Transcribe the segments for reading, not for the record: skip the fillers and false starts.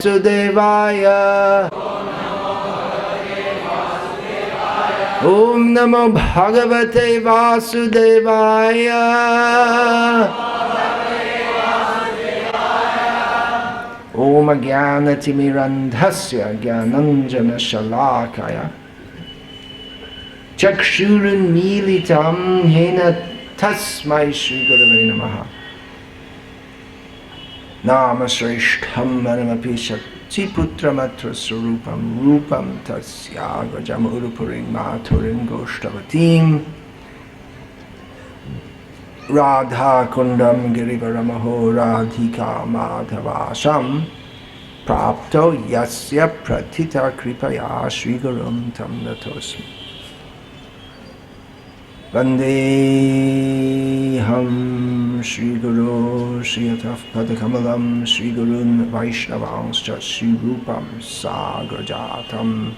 Sudevaya. Om Namo Bhagavate Vasudevaya. Om Jnanatimirandhasya Jnananjana Shalakaya Chakshurunmilitam Yena Tasmai Shri Gurave Namaha. Nama Shrishtham Manamapi Shakti Putramatra Surupam Rupam Tasya Gajam Urupuring Maturin Goshtavatim Radha Kundam Girivaramaho Radhika Madhavasham Prapto Yasya Pratita Kripaya Shri Gurum Tam Natosmi Vandeham Shri Guru Shri Ataf Padakamalam Shri Gurun Vaishnavanscha Shri Rupam Sagrajatam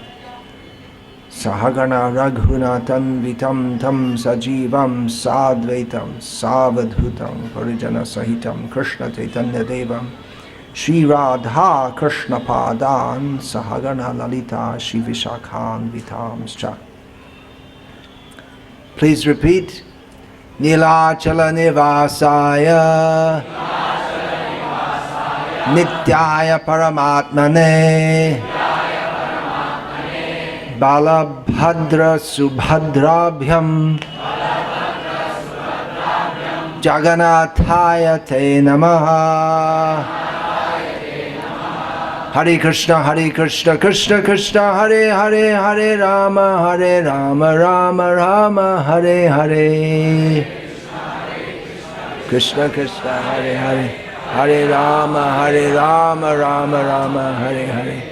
Sahagana Raghunatam Vitam Tam Sajivam Sadvaitam Savadhutam Parijana Sahitam Krishna Chaitanya Devam Shri Radha Krishna Padan Sahagana Lalita Shri Vishakhan Vitamscha. Please repeat. Nilachala Nivasaya Nityaya Paramatmane Balabhadra Subhadrabhyam Jagannathaya Te Namaha. Hare Krishna, Krishna Krishna, Hare Hare, Hare Rama, Rama Rama, Hare Hare. Krishna Krishna, Hare Hare, Hare Rama, Rama Rama, Hare Hare.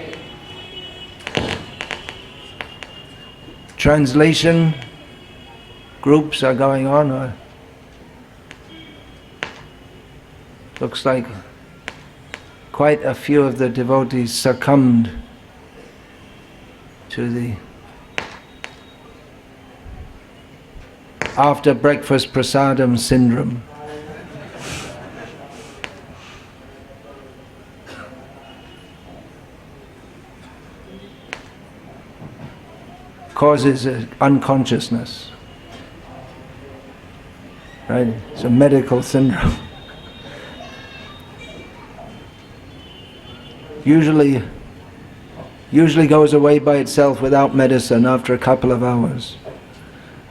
Translation groups are going on. Looks like quite a few of the devotees succumbed to the after breakfast prasadam syndrome. Causes unconsciousness. Right? It's a medical syndrome. Usually goes away by itself without medicine after a couple of hours,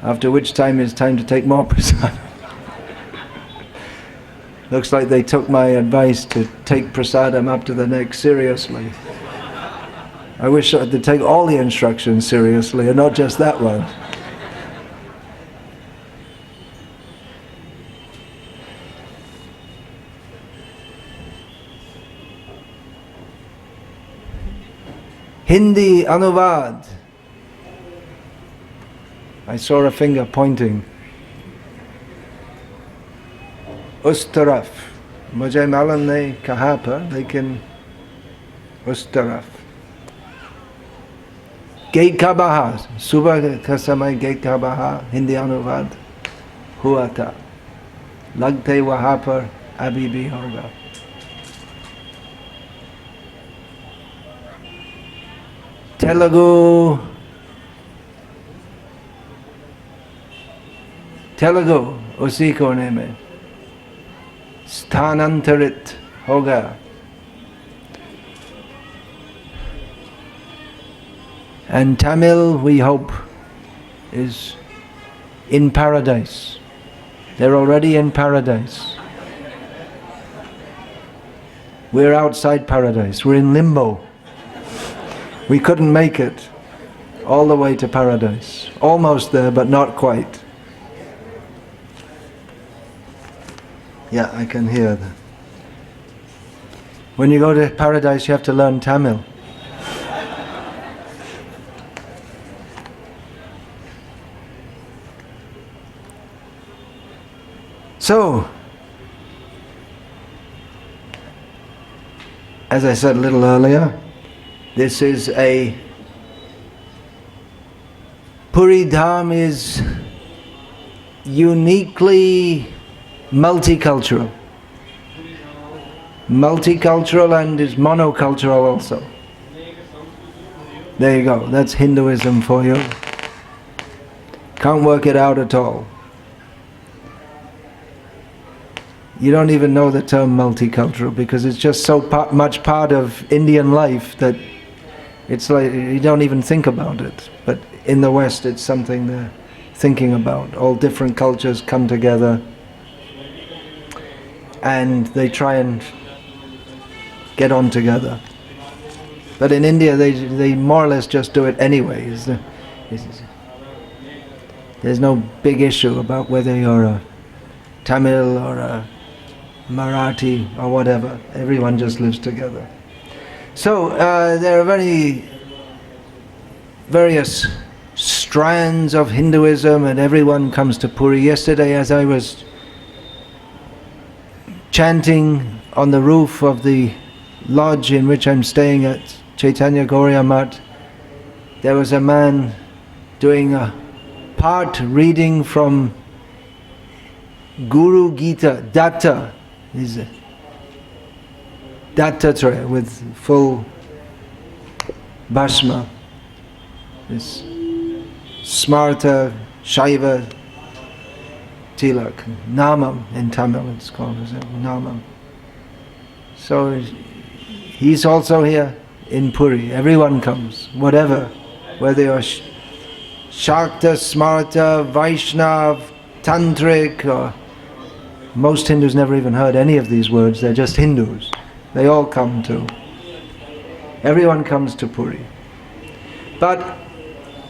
after which time it's time to take more prasadam. Looks like they took my advice to take prasadam up to the neck seriously. I wish I could take all the instructions seriously and not just that one. Hindi Anuvad. I saw a finger pointing. Us taraf. Mujhe malum nahi kaha par, lekin us taraf. Gate ka bahar. Subah ka samay gate ka bahar. Hindi Anuvad. Hua tha. Lagte wahan par abhi bhi hoga. Telugu उसी कोने में स्थानांतरित होगा. And Tamil, we hope, is in paradise. They're already in paradise. We're outside paradise. We're in limbo. We couldn't make it all the way to paradise. Almost there, but not quite. Yeah, I can hear that. When you go to paradise, you have to learn Tamil. So, as I said a little earlier, this is Puri Dham is uniquely multicultural. multicultural and is monocultural also. There you go, that's Hinduism for you. Can't work it out at all. You don't even know the term multicultural because it's just so much part of Indian life that it's like you don't even think about it. But in the West it's something they're thinking about. All different cultures come together and they try and get on together. But in India they more or less just do it anyway. There's no big issue about whether you're a Tamil or a Marathi or whatever. Everyone just lives together. So there are various strands of Hinduism and everyone comes to Puri. Yesterday as I was chanting on the roof of the lodge in which I'm staying at Chaitanya Gauriya Math, there was a man doing a part reading from Guru Gita, Datta, is Dattatreya with full bhasma, this Smarta Shaiva Tilak, Namam in Tamil it's called, is it? Namam. So he's also here in Puri. Everyone comes, whatever, whether you're Shakta, Smarta, Vaishnav, Tantric, or most Hindus never even heard any of these words, they're just Hindus. They all come to. Everyone comes to Puri. But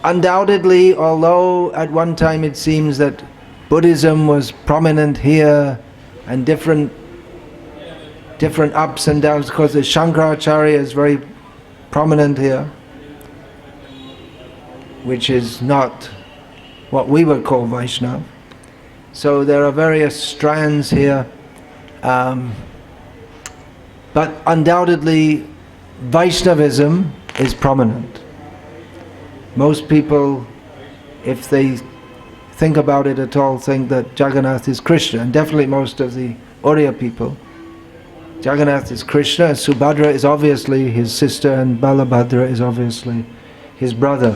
undoubtedly, although at one time it seems that Buddhism was prominent here and different ups and downs, because the Shankaracharya is very prominent here, which is not what we would call Vaishnava. So there are various strands here, but undoubtedly Vaishnavism is prominent. Most people, if they think about it at all, think that Jagannath is Krishna, and definitely most of the Oriya people. Jagannath is Krishna, and Subhadra is obviously his sister, and Balabhadra is obviously his brother.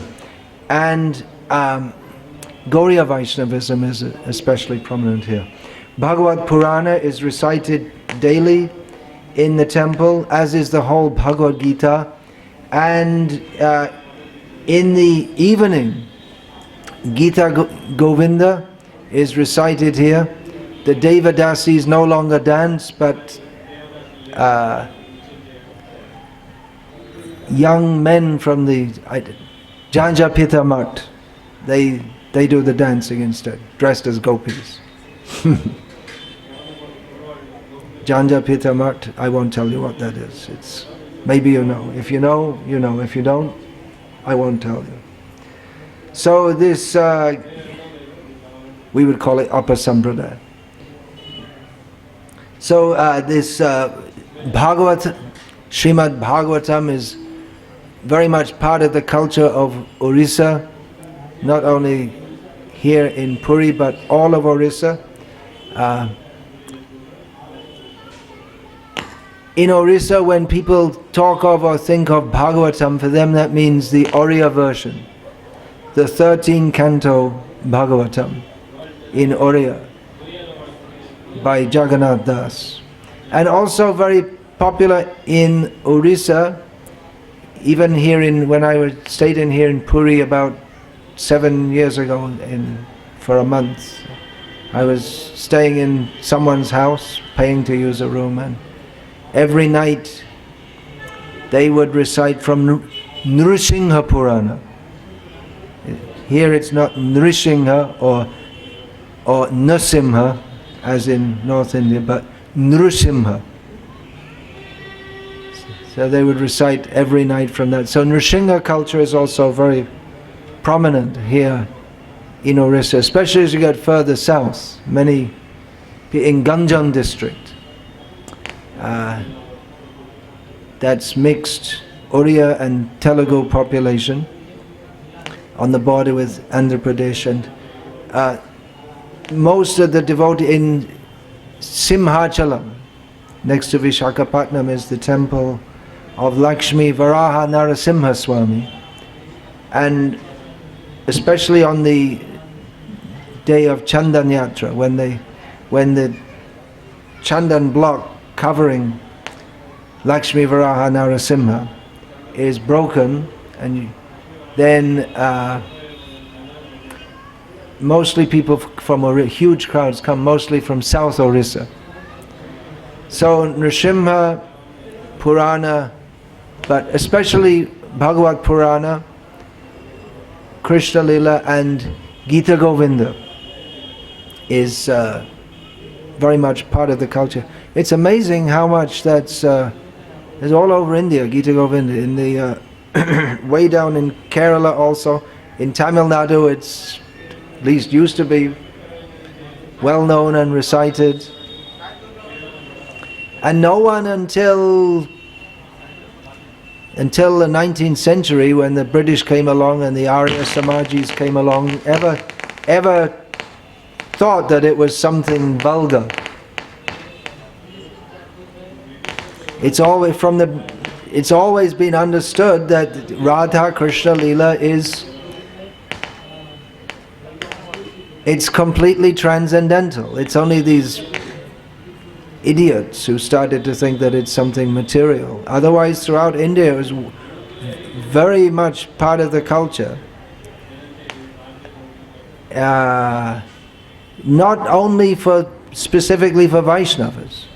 And Gauriya Vaishnavism is especially prominent here. Bhagavad Purana is recited daily in the temple, as is the whole Bhagavad Gita. And in the evening, Gita Govinda is recited here. The Devadasis no longer dance, but young men from the Janjapita Math, they do the dancing instead, dressed as gopis. Janjapita Math, I won't tell you what that is. It's maybe you know. If you know, you know. If you don't, I won't tell you. So this, we would call it Upper Sampradaya. So this Bhagavad, Srimad Bhagavatam is very much part of the culture of Orissa, not only here in Puri but all of Orissa. In Orissa, when people talk of or think of Bhagavatam, for them that means the Oriya version, the 13-canto Bhagavatam in Oriya by Jagannath Das. And also very popular in Orissa, even here when I stayed in here in Puri about 7 years ago for a month. I was staying in someone's house, paying to use a room, and every night they would recite from Nrsimha Purana. Here it's not Nrsimha or Nasimha as in North India, but Nrsimha. So they would recite every night from that. So Nrsimha culture is also very prominent here in Orissa, especially as you get further south. Many in Ganjam district. That's mixed Oriya and Telugu population on the border with Andhra Pradesh, and most of the devotees in Simhachalam, next to Vishakhapatnam is the temple of Lakshmi Varaha Narasimha Swami. And especially on the day of Chandan Yatra, when the Chandan block covering Lakshmi Varaha Narasimha is broken, and then mostly people from huge crowds come mostly from South Orissa. So Nrsimha Purana, but especially Bhagavad Purana, Krishna Lila and Gita Govinda is very much part of the culture. It's amazing how much that's all over India, Gita Govinda. In the way down in Kerala also, in Tamil Nadu it's at least used to be well known and recited. And no one until the 19th century, when the British came along and the Arya Samajis came along, ever thought that it was something vulgar. It's always been understood that Radha Krishna Lila it's completely transcendental. It's only these idiots who started to think that it's something material. Otherwise, throughout India, it was very much part of the culture. Not only specifically for Vaishnavas.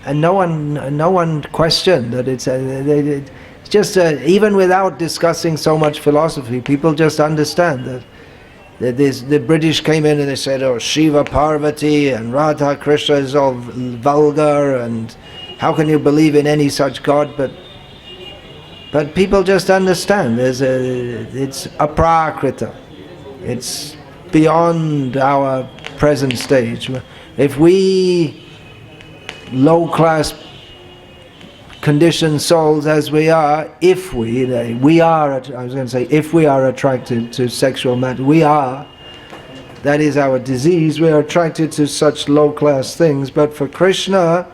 And no one questioned that it's just even without discussing so much philosophy, people just understand that the British came in and they said, oh, Shiva Parvati and Radha Krishna is all vulgar, and how can you believe in any such God? But people just understand it's aprakrita. It's beyond our present stage. If we low-class conditioned souls as we are, if we are attracted to sexual matter, that is our disease, we are attracted to such low-class things. But for Krishna,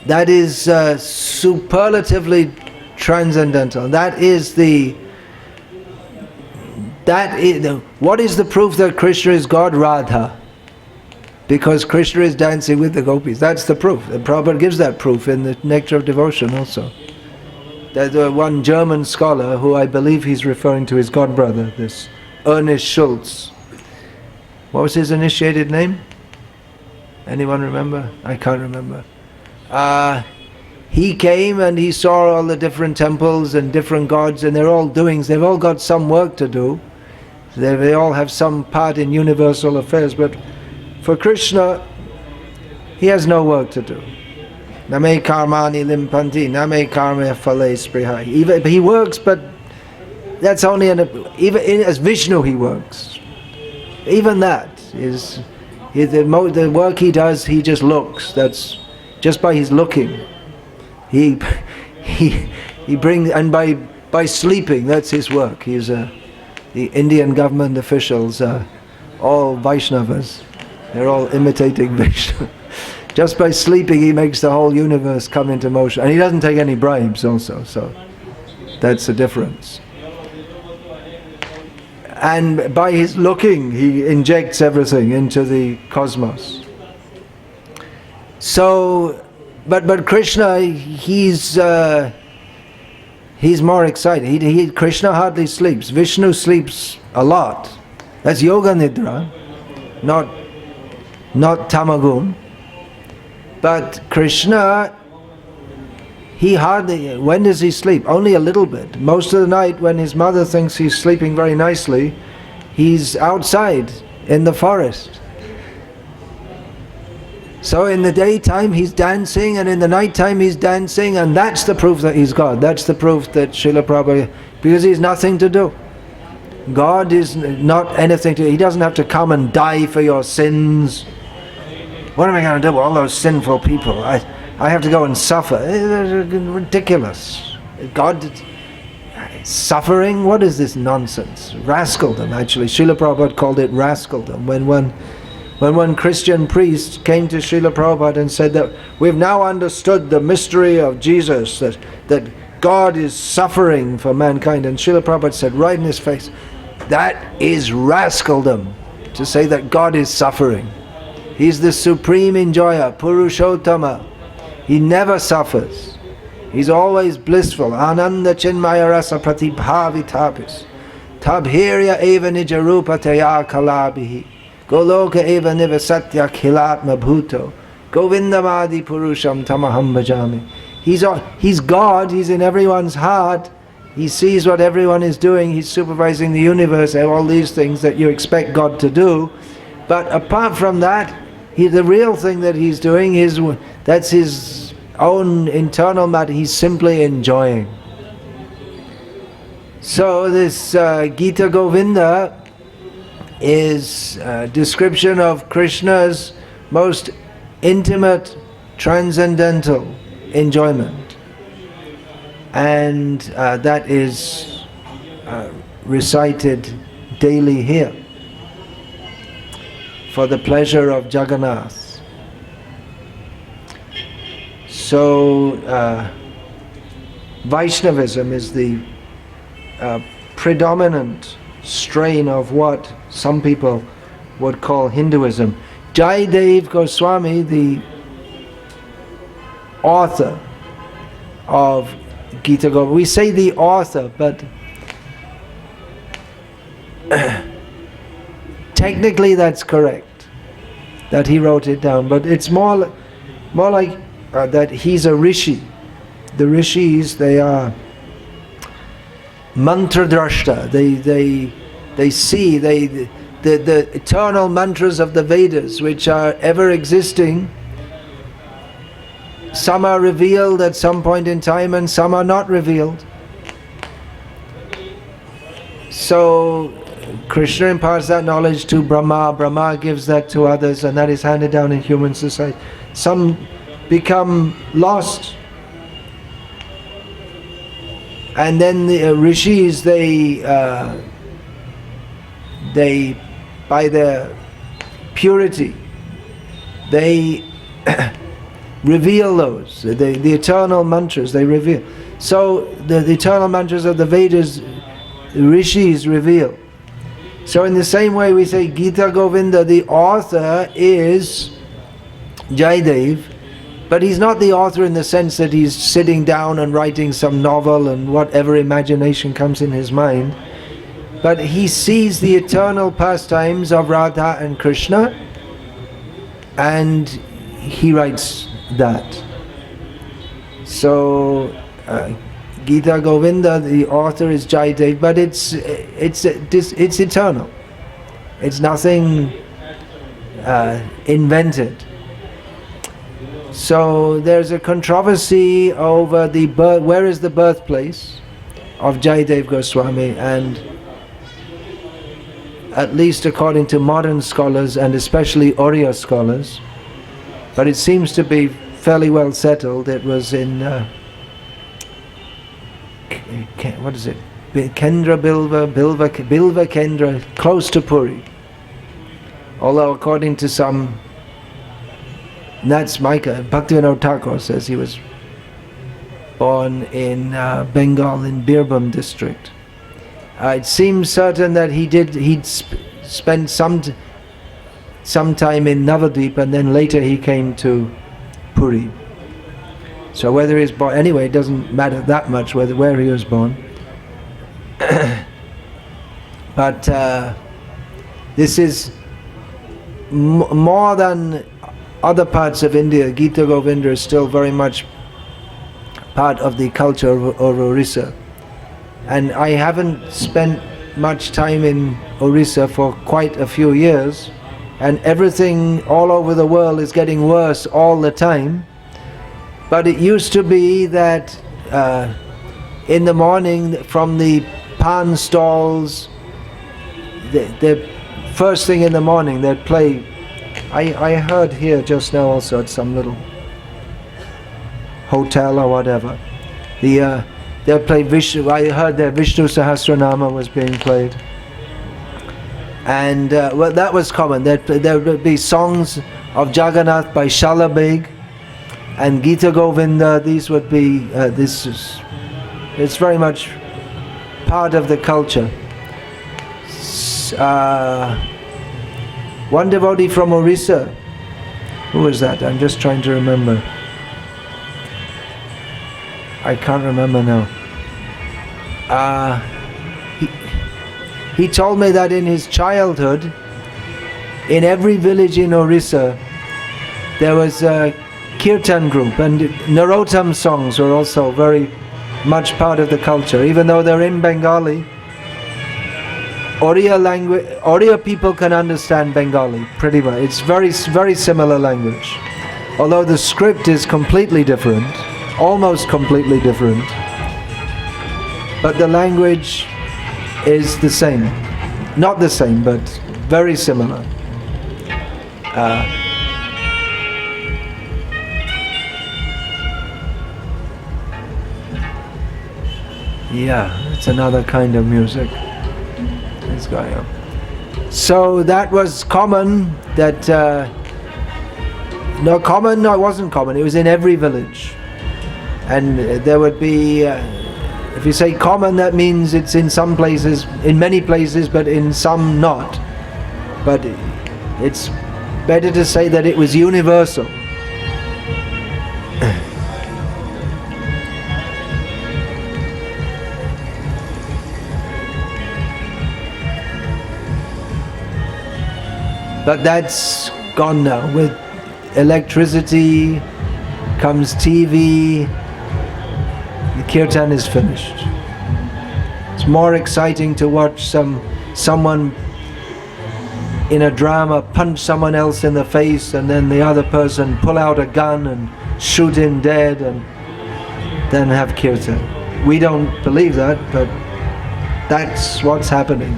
that is superlatively transcendental. What is the proof that Krishna is God? Radha. Because Krishna is dancing with the gopis. That's the proof. And Prabhupada gives that proof in the Nectar of Devotion also. There's one German scholar who I believe he's referring to his godbrother, this Ernest Schultz. What was his initiated name? Anyone remember? I can't remember. He came and he saw all the different temples and different gods, and they've all got some work to do. They all have some part in universal affairs, but for Krishna, he has no work to do. Name karmani limpanti, name karma phale spriha. He works, but that's only even as Vishnu he works. Even that is the work he does. He just looks. That's just by his looking. He brings, and by sleeping. That's his work. The Indian government officials are all Vaishnavas. They're all imitating Vishnu. Just by sleeping, he makes the whole universe come into motion. And he doesn't take any bribes also, so that's the difference. And by his looking, he injects everything into the cosmos. So, but Krishna, he's more excited. Krishna hardly sleeps. Vishnu sleeps a lot. That's yoga nidra, not tamagum. But Krishna, when does he sleep? Only a little bit. Most of the night, when his mother thinks he's sleeping very nicely, he's outside in the forest. So in the daytime he's dancing, and in the nighttime he's dancing, and that's the proof that he's God. That's the proof that Srila Prabhupada, because he's nothing to do. God is not anything to do. He doesn't have to come and die for your sins. What am I going to do with all those sinful people? I have to go and suffer. Ridiculous. God suffering? What is this nonsense? Rascaldom, actually. Srila Prabhupada called it rascaldom. When one Christian priest came to Srila Prabhupada and said that we've now understood the mystery of Jesus, that God is suffering for mankind, and Srila Prabhupada said right in his face, that is rascaldom to say that God is suffering. He's the supreme enjoyer, Purushottama. He never suffers. He's always blissful. Ananda chinmaya rasa pratibhavitapis. Tabhirya eva nijarupa taya kalabihi. Goloka eva nivasatya khilatma bhuto. Govindamadi purusham tamaham bhajami. He's God, he's in everyone's heart. He sees what everyone is doing, he's supervising the universe, all these things that you expect God to do. But apart from that, the real thing that he's doing is, that's his own internal matter, he's simply enjoying. So this Gita Govinda is a description of Krishna's most intimate, transcendental enjoyment. And that is recited daily here for the pleasure of Jagannath. So Vaishnavism is the predominant strain of what some people would call Hinduism. Jayadev Goswami, the author of Gita Govinda, we say the author, but technically that's correct, that he wrote it down, but it's more like that he's a rishi. The rishis, they are mantra drashta. They see the eternal mantras of the Vedas, which are ever existing. Some are revealed at some point in time and some are not revealed. So Krishna imparts that knowledge to Brahma, Brahma gives that to others, and that is handed down in human society. Some become lost, and then the rishis, they by their purity, they reveal those, the eternal mantras, they reveal. So the eternal mantras of the Vedas, the rishis reveal. So in the same way we say Gita Govinda, the author is Jayadev, but he's not the author in the sense that he's sitting down and writing some novel and whatever imagination comes in his mind, but he sees the eternal pastimes of Radha and Krishna and he writes that. So Gita Govinda, the author is Jayadev, but it's eternal. It's nothing invented. So there's a controversy over where is the birthplace of Jayadev Goswami, and at least according to modern scholars and especially Oriya scholars, but it seems to be fairly well settled. It was in what is it? Kendra Bilva Kendra, close to Puri. Although according to some, that's Micah, Bhaktivinoda Thakur says he was born in Bengal in Birbhum district. It seems certain that he'd spent some time in Navadvip and then later he came to Puri. So whether he's born, anyway, it doesn't matter that much where he was born. But this is more than other parts of India. Gita Govinda is still very much part of the culture of Orissa. And I haven't spent much time in Orissa for quite a few years, and everything all over the world is getting worse all the time. But it used to be that in the morning, from the pan stalls, the first thing in the morning they'd play. I heard here just now also at some little hotel or whatever, they'll play Vishnu. I heard that Vishnu Sahasranama was being played, And well, that was common. There would be songs of Jagannath by Shalabeg and Gita Govinda. These would be, it's very much part of the culture. One devotee from Orissa, who was that? I'm just trying to remember. I can't remember now. He told me that in his childhood, in every village in Orissa, there was a kirtan group, and Narottam songs were also very much part of the culture. Even though they're in Bengali, Oriya people can understand Bengali pretty well. It's very similar language, although the script is completely different, almost completely different, but the language is the same. Not the same, but very similar. Yeah, it's another kind of music. It's going on. So that was common. That no, common. No, it wasn't common. It was in every village, and there would be. If you say common, that means it's in some places, in many places, but in some not. But it's better to say that it was universal. But that's gone now. With electricity comes TV. The kirtan is finished. It's more exciting to watch someone in a drama punch someone else in the face, and then the other person pull out a gun and shoot him dead, and then have kirtan. We don't believe that, but that's what's happening.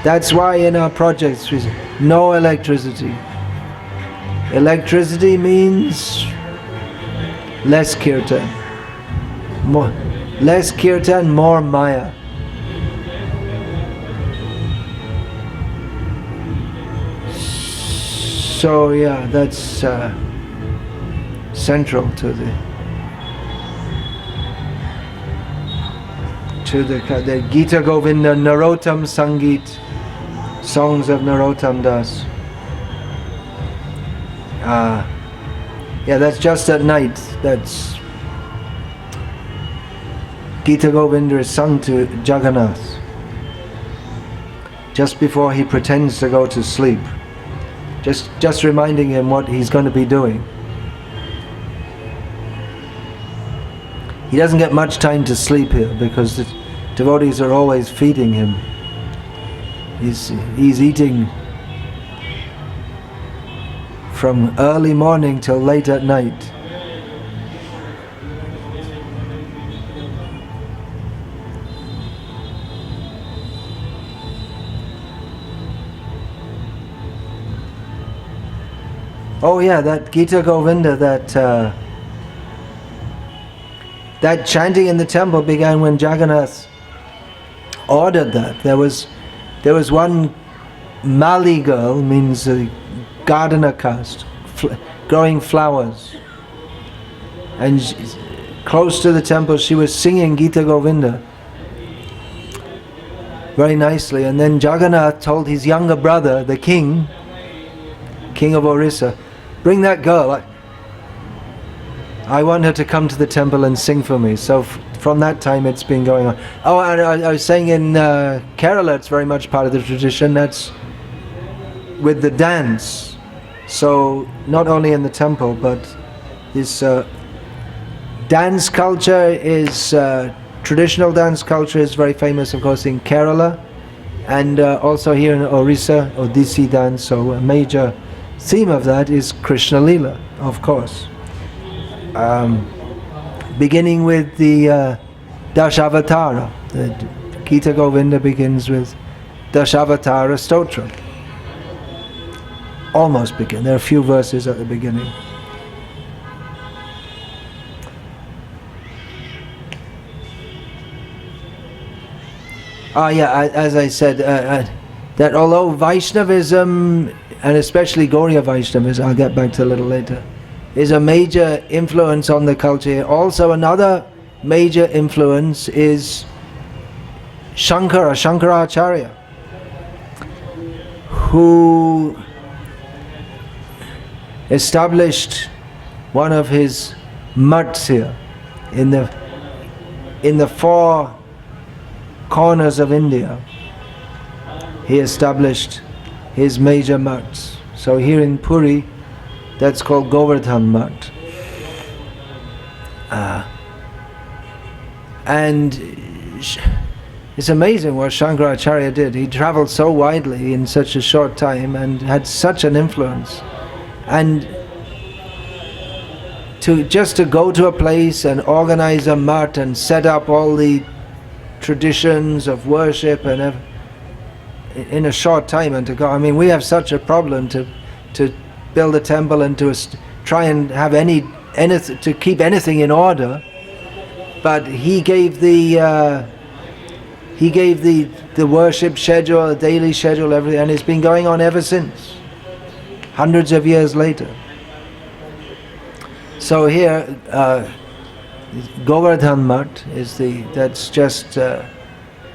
That's why in our projects we say, no electricity. Electricity means less kirtan. Less kirtan, more maya. So yeah, that's central to the Gita Govinda Narottam Sangeet, songs of Narottam Das. Yeah, that's just at night. That's Gita Govinda is sung to Jagannath just before he pretends to go to sleep. Just reminding him what he's going to be doing. He doesn't get much time to sleep here because the devotees are always feeding him. He's eating from early morning till late at night. Oh yeah, that Gita Govinda, that chanting in the temple began when Jagannath ordered that. There was one Mali girl, means a gardener caste, growing flowers, and close to the temple she was singing Gita Govinda very nicely, and then Jagannath told his younger brother, the king of Orissa, bring that girl. I want her to come to the temple and sing for me. So from that time it's been going on. Oh, and I was saying in Kerala it's very much part of the tradition. That's with the dance. So not only in the temple, but this dance culture is, traditional dance culture is very famous, of course, in Kerala, and also here in Orissa, Odissi dance. So a major theme of that is Krishna Lila, of course. Beginning with the Dashavatara. The Gita Govinda begins with Dashavatara Stotra. Almost begin. There are a few verses at the beginning. Yeah, as I said, that although Vaishnavism, and especially Gauriya Vaishnavism, I'll get back to a little later, is a major influence on the culture, also another major influence is Shankaracharya, who established one of his mats here in the four corners of India. He established his major mats. So here in Puri, that's called Govardhan Mat. And it's amazing what Shankaracharya did. He traveled so widely in such a short time and had such an influence. And just to go to a place and organize a mat and set up all the traditions of worship and in a short time, and to go, I mean, we have such a problem to build a temple and to try and have anything to keep anything in order. But he gave the worship schedule, the daily schedule, everything, and it's been going on ever since, hundreds of years later. So here, Govardhan Mat is that's just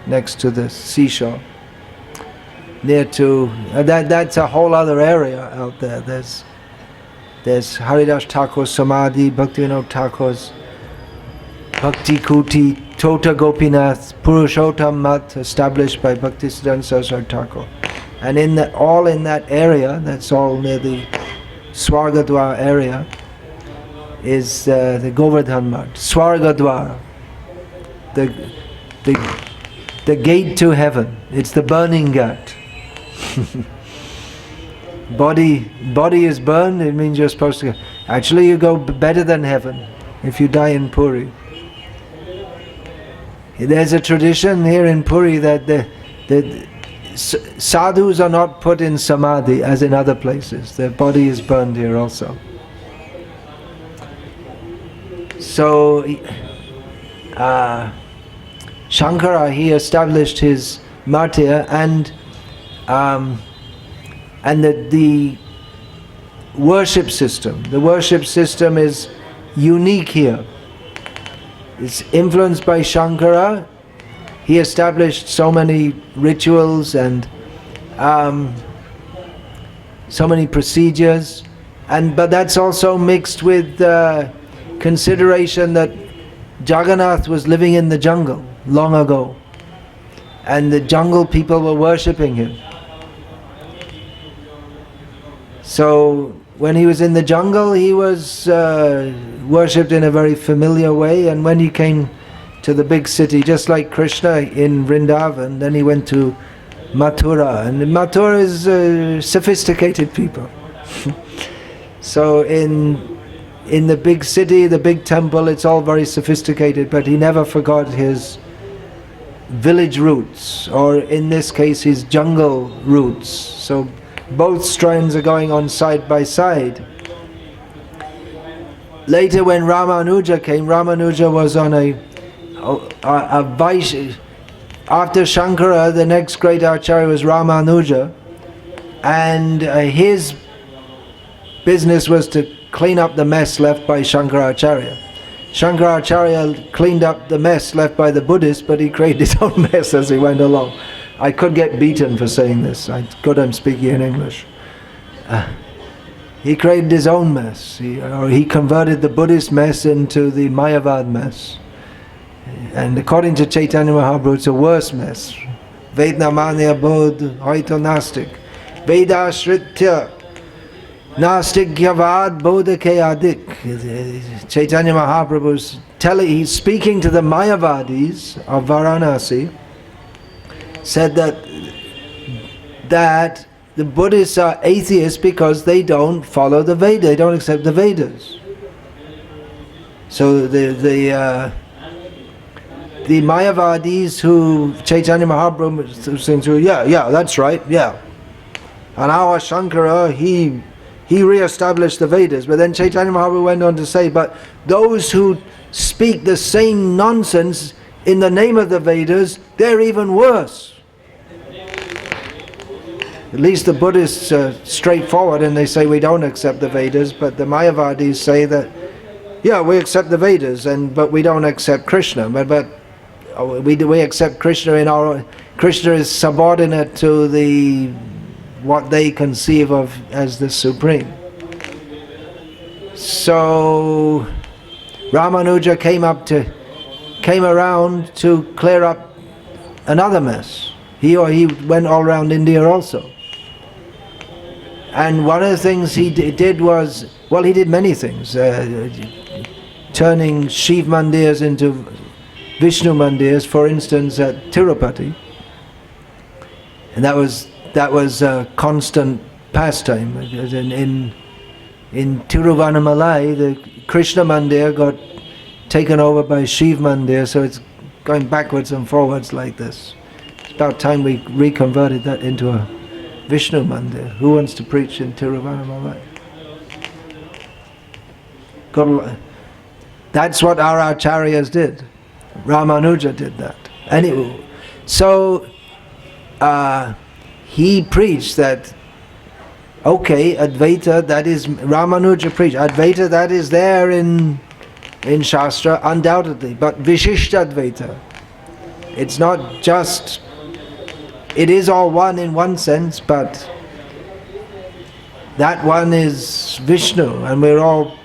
next to the seashore. Near to that's a whole other area out there. There's Haridas Thakur's Samadhi, Bhaktivinoda Thakur's Bhakti Kuti, Tota Gopinath, Purushottam Mat, established by Bhaktisiddhanta Saraswati Thakur. And all in that area, that's all near the Swargadwar area, is the Govardhan Mat, Swargadwar, the gate to heaven. It's the burning gate. Body is burned, it means you're supposed to go. Actually, you go better than heaven if you die in Puri. There's a tradition here in Puri that the sadhus are not put in samadhi as in other places. Their body is burned here also. So Shankara, he established his martyr, and the worship system. The worship system is unique here. It's influenced by Shankara. He established so many rituals and so many procedures, but that's also mixed with consideration that Jagannath was living in the jungle long ago, and the jungle people were worshipping him. So when he was in the jungle, he was worshipped in a very familiar way, and when he came to the big city, just like Krishna in Vrindavan, then he went to Mathura, and Mathura is sophisticated people. So in the big city, the big temple, it's all very sophisticated, but he never forgot his village roots, or in this case his jungle roots. So both strands are going on side by side. Later when Ramanuja came, Ramanuja was on a Vaishya. After Shankara, the next great Acharya was Ramanuja, and his business was to clean up the mess left by Shankaracharya. Shankaracharya cleaned up the mess left by the Buddhists, but he created his own mess as he went along. I could get beaten for saying this. Good I'm speaking in English. He created his own mess. He converted the Buddhist mess into the Mayavad mess. And according to Chaitanya Mahaprabhu, it's a worse mess. Vednamanya bodh hoito nastik. Veda shritya nastik yavad bodhake adik. Chaitanya Mahaprabhu's he's speaking to the Mayavadis of Varanasi, said that the Buddhists are atheists because they don't follow the Vedas, they don't accept the Vedas. So the Mayavadis who Chaitanya Mahaprabhu was saying to, yeah, that's right, yeah. And our Shankara, he re-established the Vedas. But then Chaitanya Mahaprabhu went on to say, but those who speak the same nonsense in the name of the Vedas, they're even worse. At least the Buddhists are straightforward and they say we don't accept the Vedas, but the Mayavadis say that, yeah, we accept the Vedas, but we don't accept Krishna. But we accept Krishna in our... Krishna is subordinate to what they conceive of as the Supreme. So Ramanuja came around to clear up another mess. He went all around India also. And one of the things he did was, well, he did many things, turning Shiv mandirs into Vishnu mandirs, for instance at Tirupati. And that was a constant pastime. In Tiruvannamalai, the Krishna mandir got taken over by Shiv mandir, so it's going backwards and forwards like this. It's about time we reconverted that into a Vishnu mandir. Who wants to preach in Tiruvannamalai? That's what our acharyas did. Ramanuja did that. Anyway, so he preached that, okay, Advaita, that is, Ramanuja preached, Advaita, that is there in Shastra, undoubtedly, but Vishishta Advaita. It's not just, it is all one in one sense, but that one is Vishnu, and we're all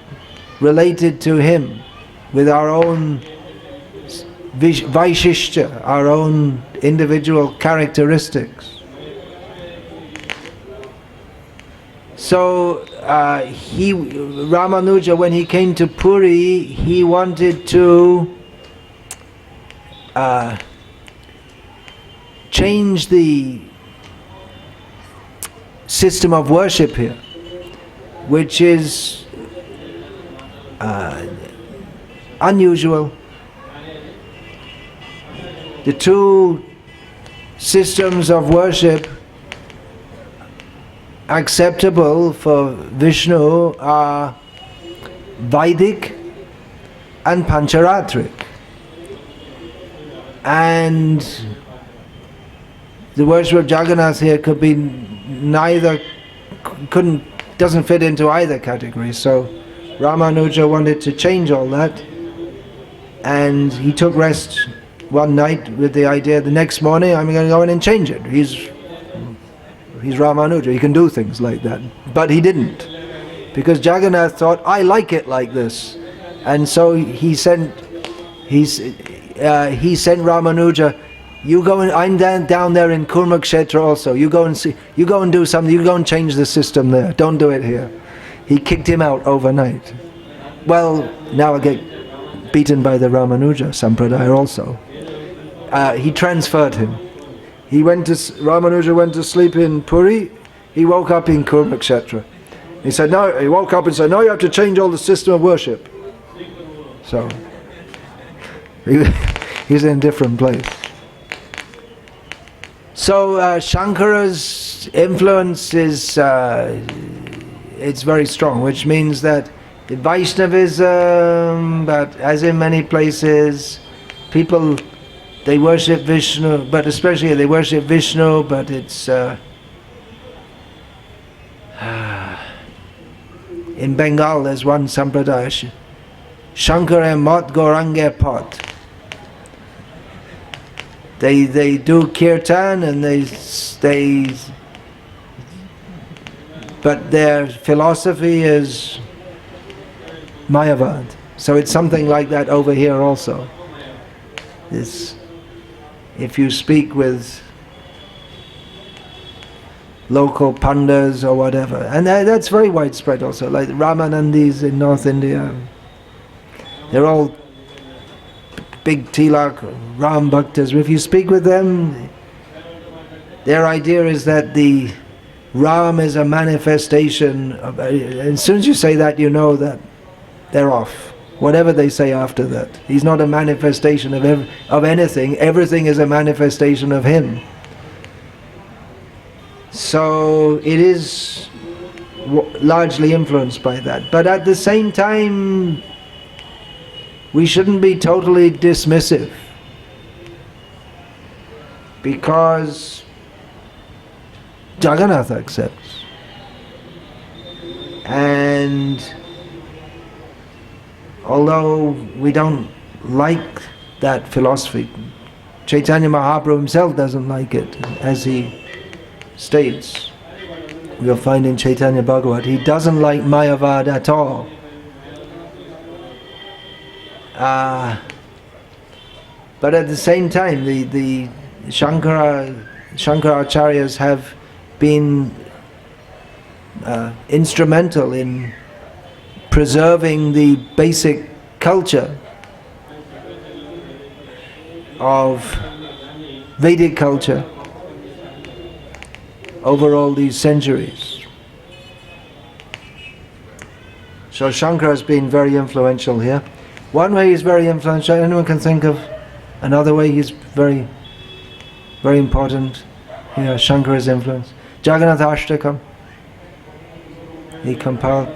related to him with our own Vaishishta, our own individual characteristics. So Ramanuja, when he came to Puri, he wanted to change the system of worship here, which is unusual. The two systems of worship acceptable for Vishnu are Vedic and Pancharatric. And the worship of Jagannath here could be doesn't fit into either category. So Ramanuja wanted to change all that, and he took rest one night with the idea, the next morning I'm going to go in and change it. He's Ramanuja, he can do things like that. But he didn't, because Jagannath thought, I like it like this. And so he sent Ramanuja, you go and I'm down there in Kurmakshetra also, you go and do something, you go and change the system there, don't do it here. He kicked him out overnight. Well, now I get beaten by the Ramanuja Sampradaya also. He transferred him. Ramanuja went to sleep in Puri, he woke up in Kurmakshetra. He woke up and said, no, you have to change all the system of worship. So, he's in a different place. So, Shankara's influence is, it's very strong, which means that the Vaishnavism, but as in many places, people, they worship Vishnu, but especially they worship Vishnu, but it's in Bengal there's one sampradaya, Shankara Mot Gaurange Pot. They do kirtan and but their philosophy is Mayavad. So it's something like that over here also. If you speak with local pandas or whatever, and that's very widespread also, like Ramanandis in North India, they're all big Tilak, Ram Bhaktas. If you speak with them, their idea is that the Ram is a manifestation of, as soon as you say that, you know that they're off. Whatever they say after that, he's not a manifestation of anything. Everything is a manifestation of him. So it is largely influenced by that. But at the same time, we shouldn't be totally dismissive, because Jagannath accepts. And although we don't like that philosophy, Chaitanya Mahaprabhu himself doesn't like it, as he states. We'll find in Chaitanya Bhagavat, he doesn't like Mayavad at all. But at the same time, the Shankaracharyas have been instrumental in preserving the basic culture of Vedic culture over all these centuries. So Shankara has been very influential here. One way he's very influential, anyone can think of another way he's very, very important. Shankara's influence. Jagannath Ashtakam, he compiled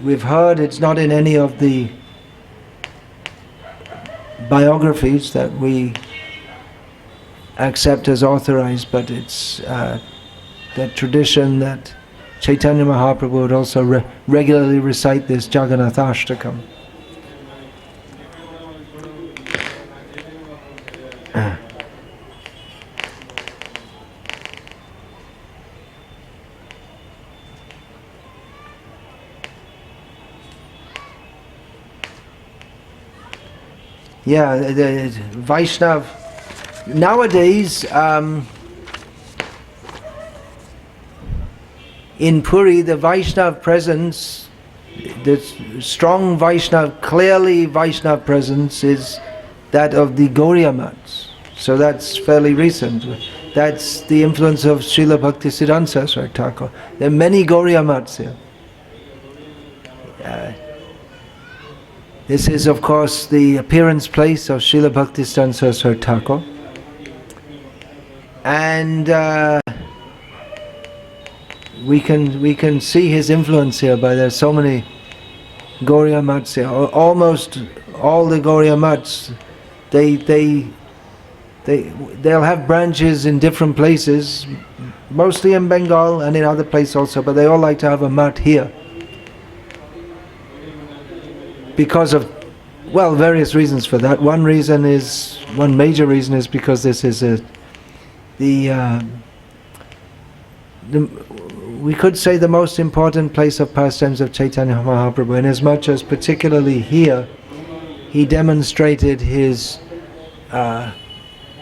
we've heard it's not in any of the biographies that we accept as authorized, but it's that tradition that Chaitanya Mahaprabhu would also regularly recite this Jagannath Ashtakam. Yeah, the Vaishnav nowadays in Puri, the Vaishnav presence, the strong Vaishnav, clearly Vaishnav presence is that of the Gauriya Mats. So that's fairly recent. That's the influence of Srila Bhaktisiddhanta Saraswati Thakur. There are many Gauriya Mats here. This is, of course, the appearance place of Srila Bhaktisiddhanta Saraswati Thakur. And we can see his influence here by there's so many Gauriya Mats here. Almost all the Gauriya Mats, they'll have branches in different places, mostly in Bengal and in other places also, but they all like to have a mat here. Because of, well, various reasons for that. One major reason is because this is we could say the most important place of pastimes of Chaitanya Mahaprabhu, inasmuch as particularly here he demonstrated his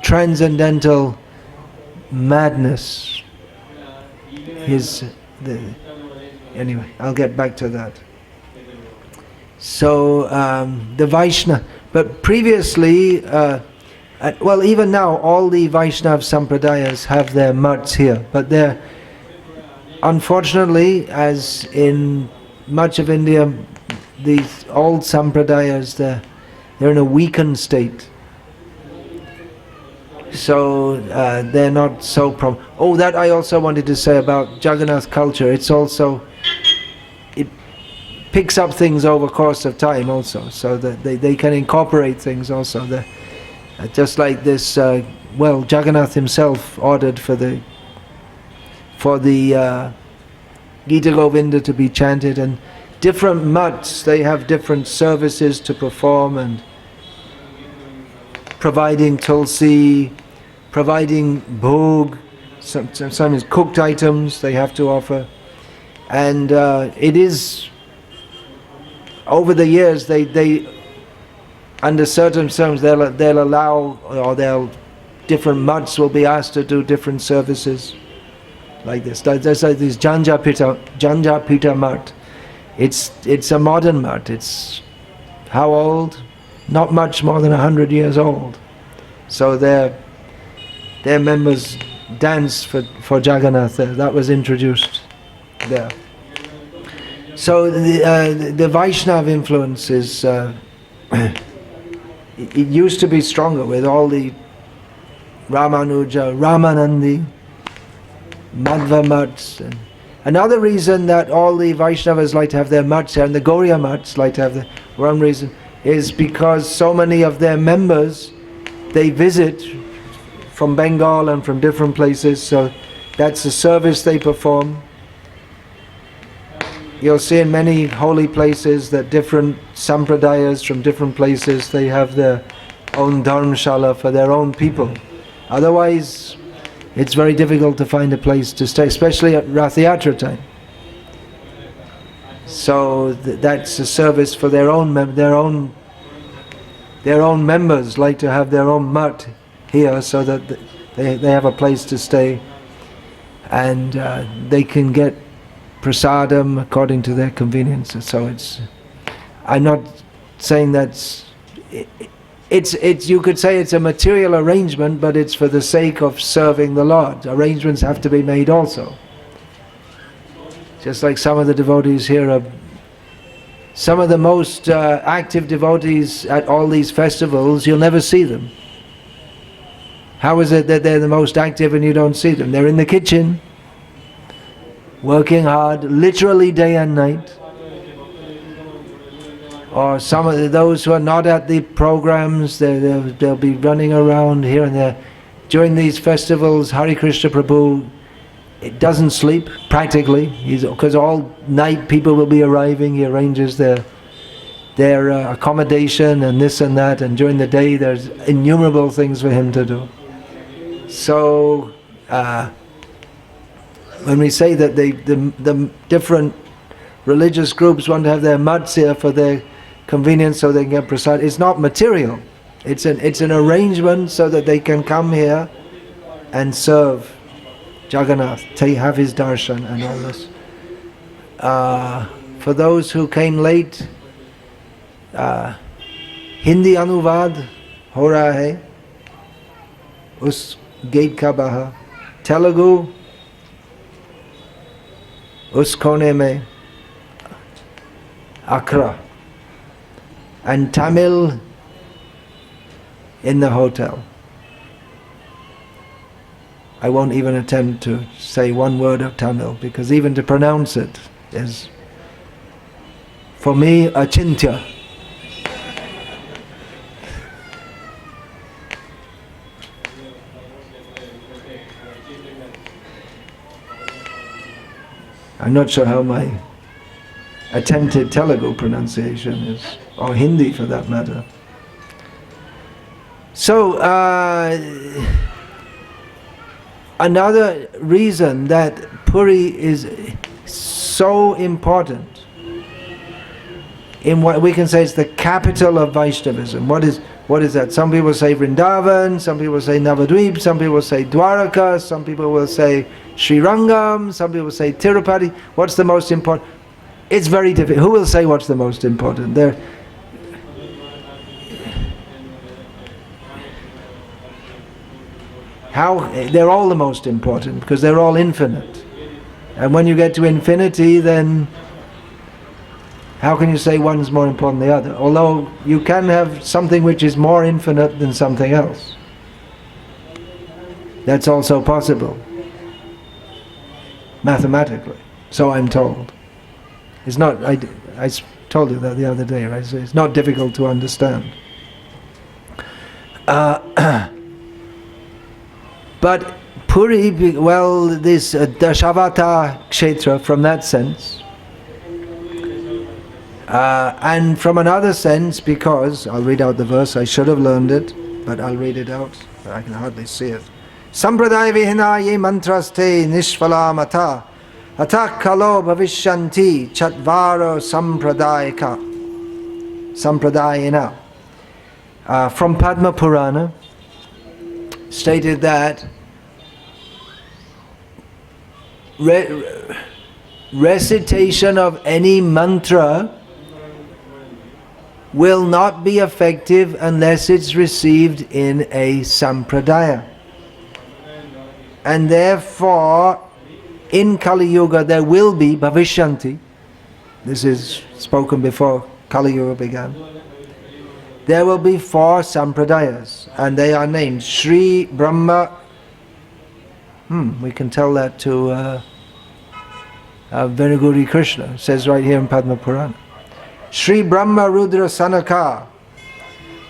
transcendental madness. Anyway, I'll get back to that. So the Vaishnava, but previously, well, even now, all the Vaishnav Sampradayas have their mats here, but they're, unfortunately, as in much of India, these old Sampradayas, they're in a weakened state. So they're not so that I also wanted to say about Jagannath culture. It's also, it picks up things over course of time also, so that they can incorporate things also. Just like this, Jagannath himself ordered for the Gita Govinda to be chanted, and different mats, they have different services to perform, and providing tulsi, providing bhog, sometimes cooked items they have to offer. And it is, over the years, they under certain terms they'll allow, or different mats will be asked to do different services like this. There's like this Janjapita mat. It's a modern mat. It's how old? Not much more than 100 years old. So their members dance for Jagannath. That was introduced there. So the Vaishnav influence is it used to be stronger with all the Ramanuja, Ramanandi, Madhva mats. And another reason that all the Vaishnavas like to have their mats here, and the Gauriya mats like to have one reason, is because so many of their members, they visit from Bengal and from different places, so that's the service they perform. You'll see in many holy places that different sampradayas from different places, they have their own dharmshala for their own people. Otherwise, it's very difficult to find a place to stay, especially at Rath Yatra time. So that's a service for their own members like to have their own mutt here, so that they have a place to stay, and they can get prasadam according to their convenience. So I'm not saying it's you could say it's a material arrangement, but it's for the sake of serving the Lord. Arrangements have to be made also. Just like some of the devotees here are, some of the most active devotees at all these festivals, you'll never see them. How is it that they're the most active and you don't see them? They're in the kitchen, working hard, literally day and night. Or some of those who are not at the programs, they'll be running around here and there. During these festivals, Hare Krishna Prabhu, it doesn't sleep practically, because all night people will be arriving. He arranges their accommodation and this and that, and during the day there's innumerable things for him to do. So when we say that the different religious groups want to have their mutts here for their convenience so they can get prasad, it's not material. It's an arrangement so that they can come here and serve Jagannath, have his darshan and all this. For those who came late, Hindi anuvad ho raha hai us gate ka bahar, Telugu us kone mein Accra, and Tamil in the hotel. I won't even attempt to say one word of Tamil, because even to pronounce it is, for me, achintya. I'm not sure how my attempted Telugu pronunciation is, or Hindi for that matter. So, another reason that Puri is so important, in what we can say is the capital of Vaishnavism. What is that? Some people say Vrindavan, some people say Navadvip, some people say Dwaraka, some people will say Srirangam, some people say Tirupati. What's the most important? It's very difficult. Who will say what's the most important? They're all the most important, because they're all infinite. And when you get to infinity, then how can you say one's more important than the other? Although you can have something which is more infinite than something else. That's also possible, mathematically. So I'm told. It's not, I told you that the other day, right? So it's not difficult to understand. But Puri, well, this Dashavata Kshetra, from that sense, and from another sense, because, I'll read out the verse, I should have learned it, but I'll read it out, but I can hardly see it. Sampradaya vihina ye mantraste nishvala mata atak kalo bhavishyanti chatvaro sampradayina. From Padma Purana, stated that recitation of any mantra will not be effective unless it's received in a sampradaya. And therefore, in Kali Yuga there will be bhavishyanti. This is spoken before Kali Yuga began. There will be 4 sampradayas, and they are named Sri Brahma. We can tell that to Venuguri Krishna. It says right here in Padma Purana. Shri Brahma Rudra Sanaka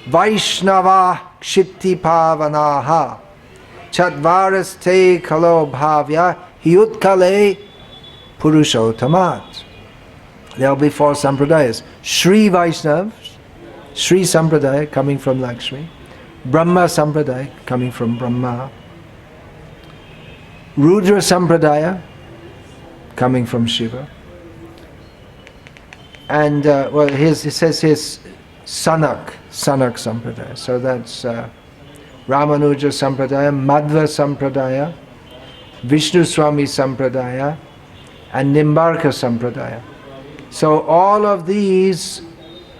Vaishnava Kshiti Pavanaha Chatvaraste Kalo Bhavya Hyutkale Purushottamat. There will be 4 sampradayas. Shri Vaishnavas, Shri Sampradaya coming from Lakshmi, Brahma Sampradaya coming from Brahma, Rudra Sampradaya coming from Shiva, and it says here Sanak Sampradaya. So that's Ramanuja Sampradaya, Madhva Sampradaya, Vishnu Swami Sampradaya, and Nimbarka Sampradaya. So all of these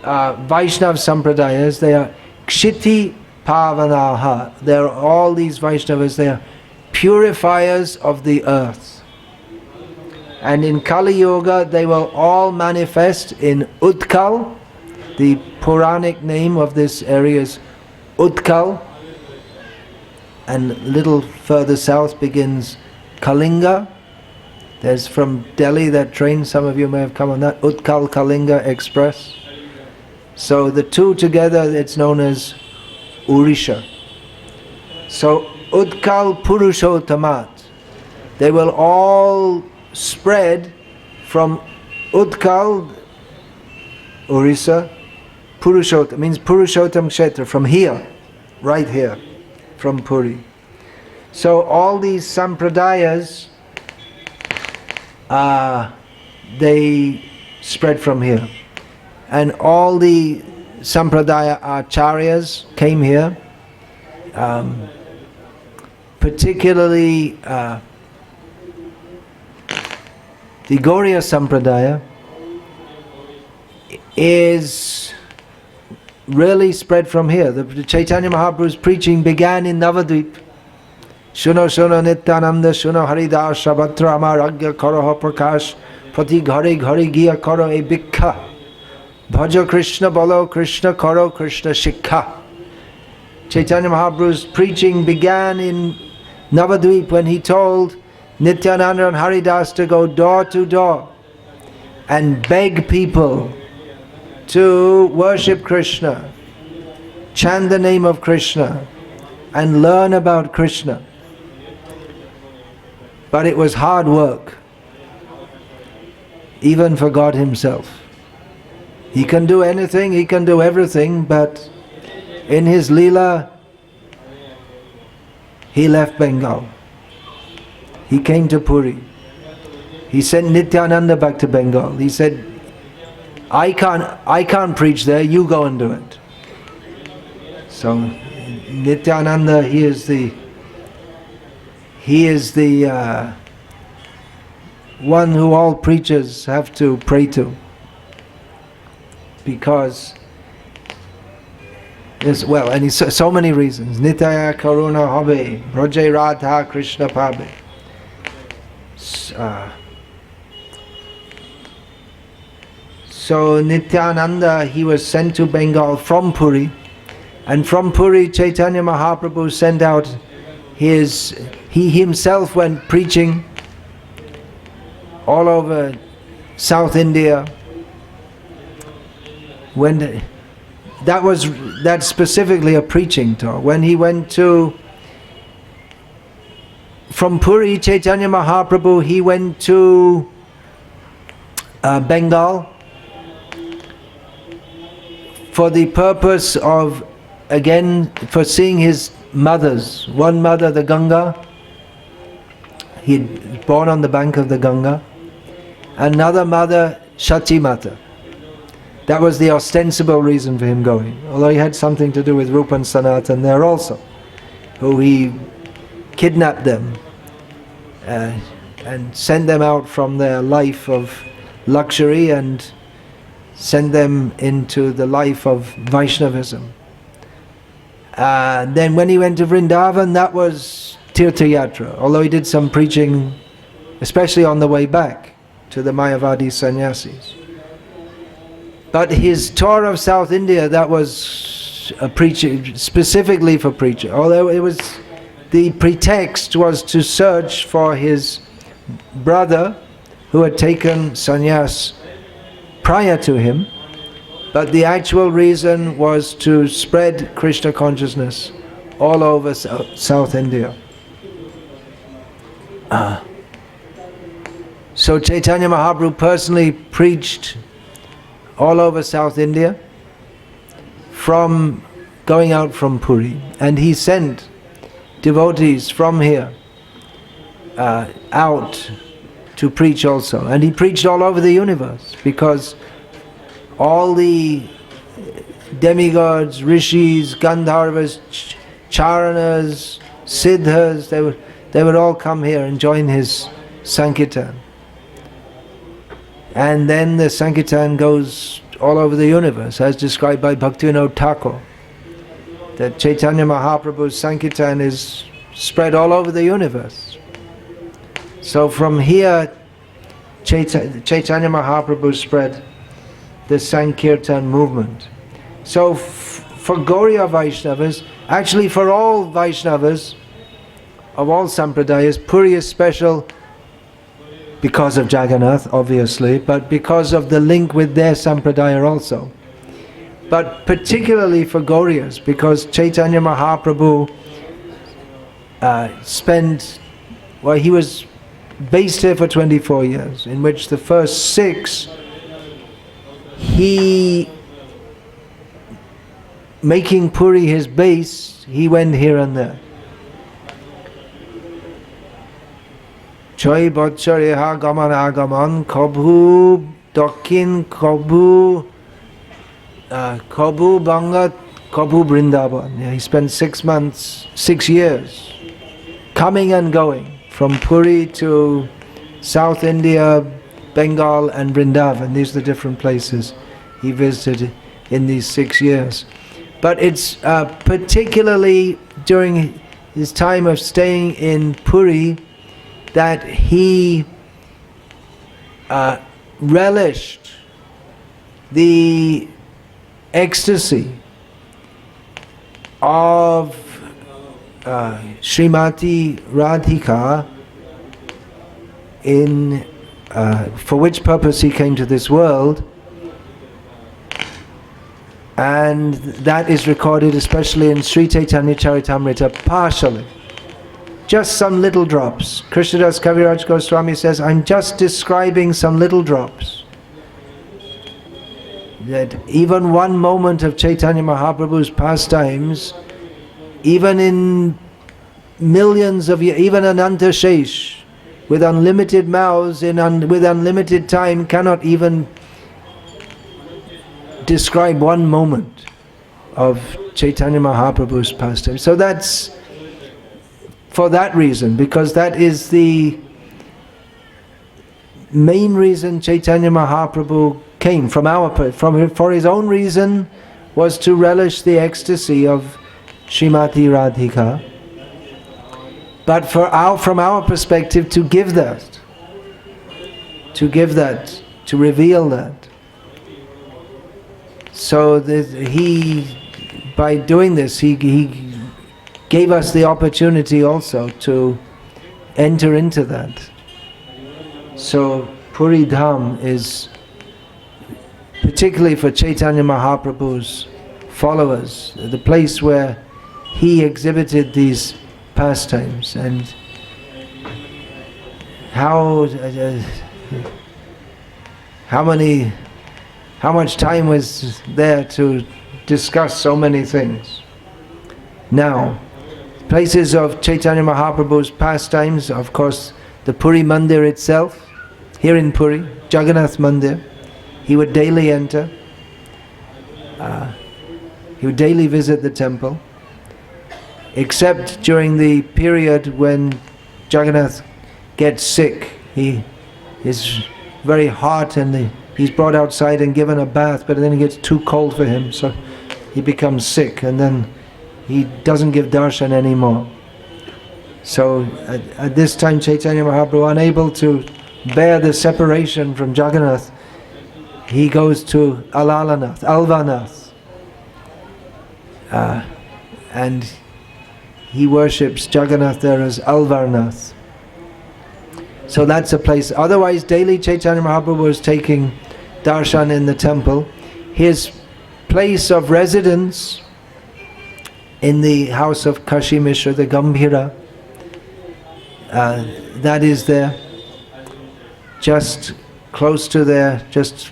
Vaishnav Sampradayas, they are Kshiti Pavanaha. They are all these Vaishnavas, they are purifiers of the earth. And in Kali Yuga, they will all manifest in Utkal. The Puranic name of this area is Utkal. And a little further south begins Kalinga. There's from Delhi that train, some of you may have come on that, Utkal Kalinga Express. So the two together, it's known as Urisha. So Utkal Purushottamat, they will all spread from Utkal, Orissa, Purushottam, means Purushottam Kshetra, from here, right here, from Puri. So all these sampradayas, they spread from here. And all the sampradaya acharyas came here, particularly the Gauriya Sampradaya is really spread from here. The Chaitanya Mahaprabhu's preaching began in Navadvip. Shuno Shuno Nityananda Shuno Haridas Shabatra Amaragya Karo Prakash Prati Ghari Ghari Giya Karo E Bhikha Bhaja Krishna Balo Krishna Karo Krishna Shikha. Chaitanya Mahaprabhu's preaching began in Navadvip when he told Nityananda and Haridas to go door to door and beg people to worship Krishna, chant the name of Krishna, and learn about Krishna. But it was hard work, even for God Himself. He can do anything, He can do everything, but in His Leela, He left Bengal. He came to Puri. He sent Nityananda back to Bengal. He said, I can't preach there, you go and do it. So Nityananda, he is the one who all preachers have to pray to, because there's, well, and he's so many reasons. Nitya Karuna Habe, Braje Radha Krishna Pabe. So Nityananda, he was sent to Bengal from Puri, and from Puri Chaitanya Mahaprabhu sent out he himself went preaching all over South India. When that's specifically a preaching tour. When he went from Puri, Chaitanya Mahaprabhu, he went to Bengal for the purpose of, again, for seeing his mothers. One mother, the Ganga, he was born on the bank of the Ganga. Another mother, Shati Mata. That was the ostensible reason for him going, although he had something to do with Rupa and Sanatan there also, who he kidnapped them and sent them out from their life of luxury and sent them into the life of Vaishnavism. Then when he went to Vrindavan, that was Tirtha Yatra, although he did some preaching, especially on the way back to the Mayavadi sannyasis. But his tour of South India, that was a preaching, specifically for preaching. Although it was, the pretext was to search for his brother who had taken sannyas prior to him, But the actual reason was to spread Krishna consciousness all over South India. So Chaitanya Mahaprabhu personally preached all over South India, from going out from Puri, and he sent devotees from here out to preach also. And he preached all over the universe, because all the demigods, rishis, gandharvas, charanas, siddhas, they would all come here and join his Sankirtan. And then the Sankirtan goes all over the universe, as described by Bhaktivinoda Thakur. That Chaitanya Mahaprabhu's Sankirtan is spread all over the universe. So from here, Chaitanya Mahaprabhu spread the Sankirtan movement. So for Gauriya Vaishnavas, actually for all Vaishnavas of all Sampradayas, Puri is special because of Jagannath, obviously, but because of the link with their Sampradaya also. But particularly for Gauriyas, because Chaitanya Mahaprabhu he was based here for 24 years, in which the first 6, he, making Puri his base, he went here and there. Choi Botchareha Gaman Agaman Kabhu Dakin Kabhu Bangat Kabhu Vrindavan. Yeah, he spent 6 years coming and going from Puri to South India, Bengal and Vrindavan. These are the different places he visited in these 6 years. But it's particularly during his time of staying in Puri that he relished the ecstasy of Srimati Radhika, for which purpose he came to this world, and that is recorded especially in Sri Chaitanya Charitamrita partially. Just some little drops. Krishnadas Kaviraj Goswami says, I'm just describing some little drops. That even one moment of Chaitanya Mahaprabhu's pastimes, even in millions of years, even Ananta Shesh, with unlimited mouths, with unlimited time, cannot even describe one moment of Chaitanya Mahaprabhu's pastime. So that's for that reason, because that is the main reason Chaitanya Mahaprabhu came for his own reason, was to relish the ecstasy of Srimati Radhika. But from our perspective, to give that, to reveal that. So by doing this, he gave us the opportunity also to enter into that. So Puri Dham is particularly for Chaitanya Mahaprabhu's followers, the place where he exhibited these pastimes, and how much time was there to discuss so many things. Now, places of Chaitanya Mahaprabhu's pastimes, of course, the Puri Mandir itself, here in Puri, Jagannath Mandir, he would daily enter. He would daily visit the temple, except during the period when Jagannath gets sick. He is very hot and he's brought outside and given a bath, but then it gets too cold for him, so he becomes sick, and then he doesn't give darshan anymore. So at this time, Chaitanya Mahaprabhu, unable to bear the separation from Jagannath, he goes to Alvanath, and he worships Jagannath there as Alvarnath. So that's a place. Otherwise, daily Chaitanya Mahaprabhu was taking darshan in the temple. His place of residence in the house of Kashi Mishra, the Gambhira, that is there. Just close to there, just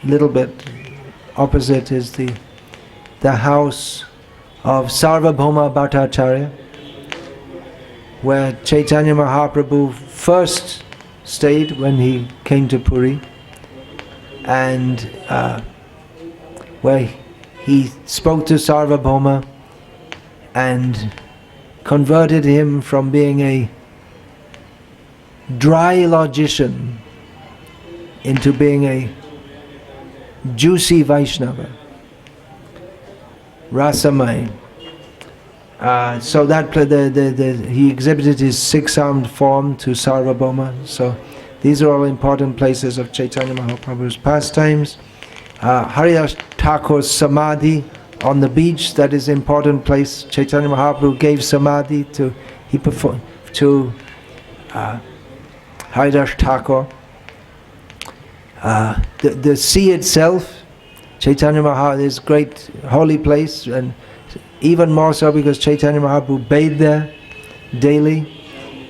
a little bit opposite, is the house of Sarvabhauma Bhattacharya, where Chaitanya Mahaprabhu first stayed when he came to Puri, and where he spoke to Sarvabhauma and converted him from being a dry logician into being a juicy Vaishnava, Rasamai. So that he exhibited his six-armed form to Sarvabhauma. So these are all important places of Chaitanya Mahaprabhu's pastimes. Haridas Thakur's Samadhi on the beach, that is an important place. Chaitanya Mahaprabhu gave Samadhi to Haridas Thakur. The sea itself, Chaitanya Mahaprabhu, is a great holy place, and even more so because Chaitanya Mahaprabhu bathed there daily.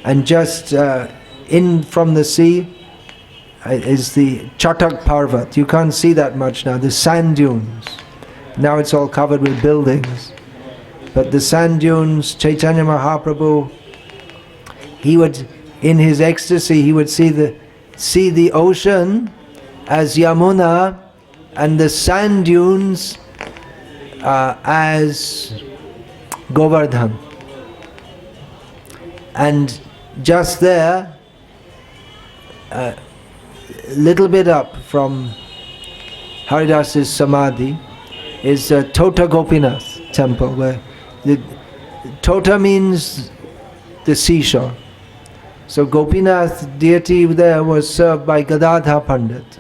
And just in from the sea is the Chatak Parvat. You can't see that much now, the sand dunes. Now it's all covered with buildings. But the sand dunes, Chaitanya Mahaprabhu, he would, in his ecstasy, he would see the ocean as Yamuna and the sand dunes as Govardhan. And just there, a little bit up from Haridas's Samadhi, is Tota Gopinath temple, where the Tota means the seashore. So Gopinath deity there was served by Gadadhar Pandit.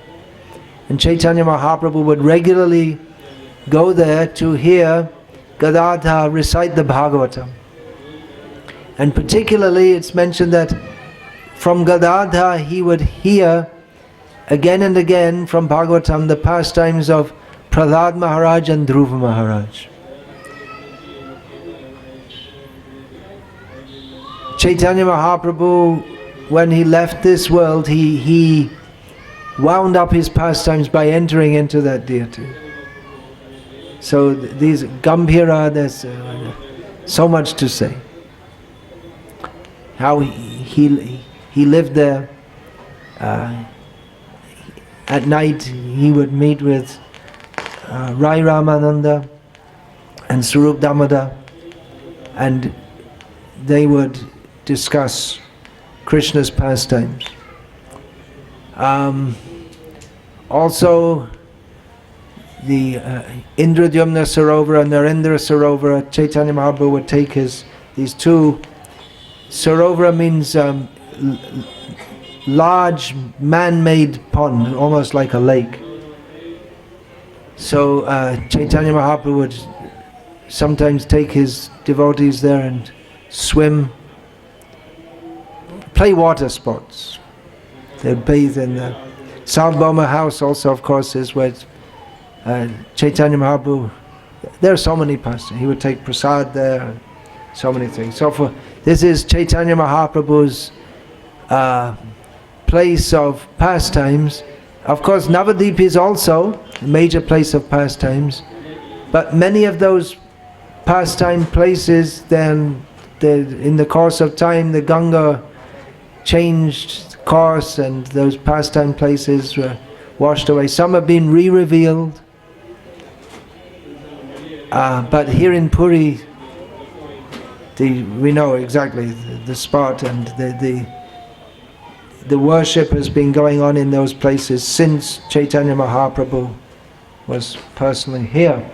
And Chaitanya Mahaprabhu would regularly go there to hear Gadadhar recite the Bhagavatam. And particularly it's mentioned that from Gadadhar he would hear again and again from Bhagavatam the pastimes of Prahlad Maharaj and Dhruva Maharaj. Chaitanya Mahaprabhu, when he left this world, he wound up his pastimes by entering into that deity. So these Gambhira, there's so much to say. How he lived there. At night he would meet with Rai Ramananda and Swarup Damodar, and they would discuss Krishna's pastimes. Also, the Indradyumna Sarovara, Narendra Sarovara, Chaitanya Mahaprabhu would take these two. Sarovara means large man-made pond, almost like a lake. So Chaitanya Mahaprabhu would sometimes take his devotees there and swim, play water sports. They'd bathe in the Sarvabhauma house also, of course, is where Chaitanya Mahaprabhu, there are so many pastimes. He would take prasad there, so many things. So this is Chaitanya Mahaprabhu's place of pastimes. Of course, Navadvip is also a major place of pastimes, but many of those pastime places, then in the course of time, the Ganga changed course and those pastime places were washed away. Some have been re-revealed, but here in Puri, we know exactly the spot, and the worship has been going on in those places since Chaitanya Mahaprabhu was personally here.